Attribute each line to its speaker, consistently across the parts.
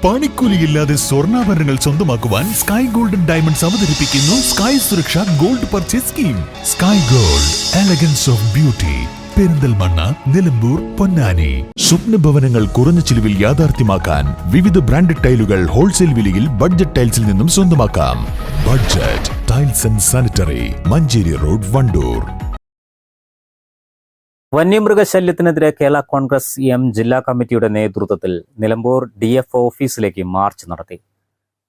Speaker 1: പണിക്കൂലിയില്ലാതെ സ്വർണ്ണാഭരണങ്ങൾ സ്വന്തമാക്കുവാൻ sky golden diamonds അവതരിപ്പിക്കുന്നു sky Suraksha gold purchase scheme. Sky gold, elegance of beauty. Perinthalmanna, Nilambur, Ponnani. സ്വപ്ന ഭവനങ്ങൾ കുറഞ്ഞ ചിലവിൽ യാഥാർത്ഥ്യമാക്കാൻ വിവിധ ബ്രാൻഡഡ് ടൈലുകൾ ഹോൾസെയിൽ വിലയിൽ ബഡ്ജറ്റ് ടൈൽസിൽ നിന്നും സ്വന്തമാക്കാം. Budget tiles and sanitary, Manjeri road, Wandoor.
Speaker 2: വന്യമൃഗശല്യത്തിനെതിരെ കേരള കോൺഗ്രസ് എം ജില്ലാ കമ്മിറ്റിയുടെ നേതൃത്വത്തിൽ നിലമ്പൂർ DFO ഓഫീസിലേക്ക് മാർച്ച് നടത്തി.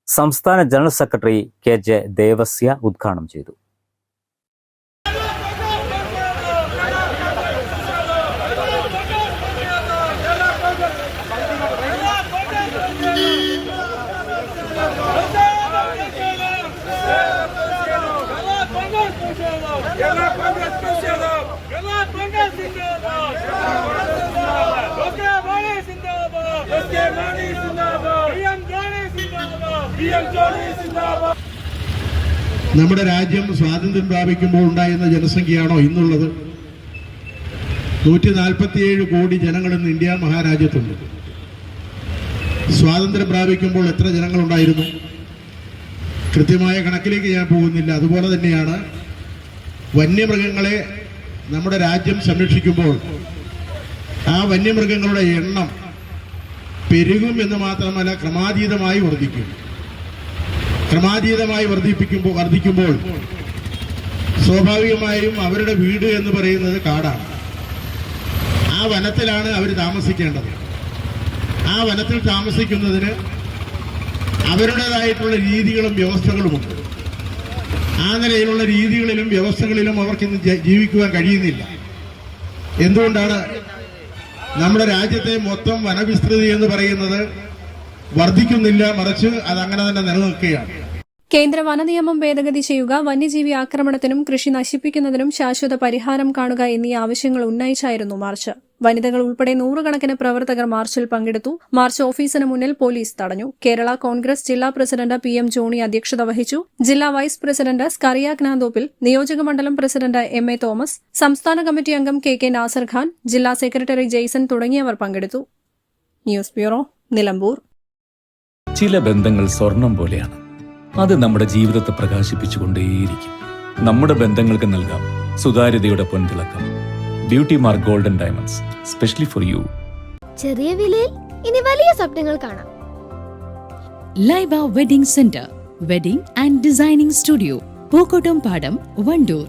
Speaker 2: സംസ്ഥാന ജനറൽ സെക്രട്ടറി KJ ദേവസ്യ ഉദ്ഘാടനം ചെയ്തു.
Speaker 3: നമ്മുടെ രാജ്യം സ്വാതന്ത്ര്യം പ്രാപിക്കുമ്പോൾ ഉണ്ടായിരുന്ന ജനസംഖ്യയാണോ ഇന്നുള്ളത്? 147 കോടി ജനങ്ങൾ ഇന്ന് ഇന്ത്യ മഹാരാജ്യത്തുണ്ട്. സ്വാതന്ത്ര്യം പ്രാപിക്കുമ്പോൾ എത്ര ജനങ്ങളുണ്ടായിരുന്നു? കൃത്യമായ കണക്കിലേക്ക് ഞാൻ പോകുന്നില്ല. അതുപോലെ തന്നെയാണ് വന്യമൃഗങ്ങളെ നമ്മുടെ രാജ്യം സംരക്ഷിക്കുമ്പോൾ ആ വന്യമൃഗങ്ങളുടെ എണ്ണം പെരുകും എന്ന് മാത്രമല്ല, ക്രമാതീതമായി വർദ്ധിക്കും. ക്രമാതീതമായി വർദ്ധിക്കുമ്പോൾ സ്വാഭാവികമായും അവരുടെ വീട് എന്ന് പറയുന്നത് കാടാണ്. ആ വനത്തിലാണ് അവർ താമസിക്കേണ്ടത്. ആ വനത്തിൽ താമസിക്കുന്നതിന് അവരുടേതായിട്ടുള്ള രീതികളും വ്യവസ്ഥകളുമുണ്ട്. ആ നിലയിലുള്ള രീതികളിലും വ്യവസ്ഥകളിലും അവർക്കിന്ന് ജീവിക്കുവാൻ കഴിയുന്നില്ല. എന്തുകൊണ്ടാണ്? നമ്മുടെ രാജ്യത്തെ മൊത്തം വനവിസ്തൃതി എന്ന് പറയുന്നത് വർദ്ധിക്കുന്നില്ല, മറിച്ച് അത് അങ്ങനെ തന്നെ നിലനിൽക്കുകയാണ്.
Speaker 4: കേന്ദ്ര വനനിയമം ഭേദഗതി ചെയ്യുക, വന്യജീവി ആക്രമണത്തിനും കൃഷി നശിപ്പിക്കുന്നതിനും ശാശ്വത പരിഹാരം കാണുക എന്നീ ആവശ്യങ്ങൾ ഉന്നയിച്ചായിരുന്നു മാർച്ച്. വനിതകൾ ഉൾപ്പെടെ നൂറുകണക്കിന് പ്രവർത്തകർ മാർച്ചിൽ പങ്കെടുത്തു. മാർച്ച് ഓഫീസിന് മുന്നിൽ പോലീസ് തടഞ്ഞു. കേരള കോൺഗ്രസ് ജില്ലാ പ്രസിഡന്റ് PM ജോണി അധ്യക്ഷത വഹിച്ചു. ജില്ലാ വൈസ് പ്രസിഡന്റ് സ്കറിയ ജ്ഞാന്തോപ്പിൽ, നിയോജകമണ്ഡലം പ്രസിഡന്റ് MA തോമസ്, സംസ്ഥാന കമ്മിറ്റി അംഗം KK നാസർ ഖാൻ, ജില്ലാ സെക്രട്ടറി ജെയ്സൺ തുടങ്ങിയവർ പങ്കെടുത്തു. News bureau, Nilambur.
Speaker 5: ചില ബന്ധങ്ങൾ സ്വർണം പോലെയാണ്. അത് നമ്മുടെ ജീവിതത്തെ പ്രകാശിപ്പിച്ചുകൊണ്ടേയിരിക്കും. നമ്മുടെ ബന്ധങ്ങൾക്ക് നൽകാം സുതാര്യതയുടെ പൊൻതിളക്കം. Beauty mark golden diamonds, specially for you.
Speaker 6: ചെറിയ വിലയിൽ ഇനി വലിയ സ്വപ്നങ്ങൾ കാണാം.
Speaker 7: Laiba wedding centre, wedding and designing studio, Pookkottumpadam, Wandoor.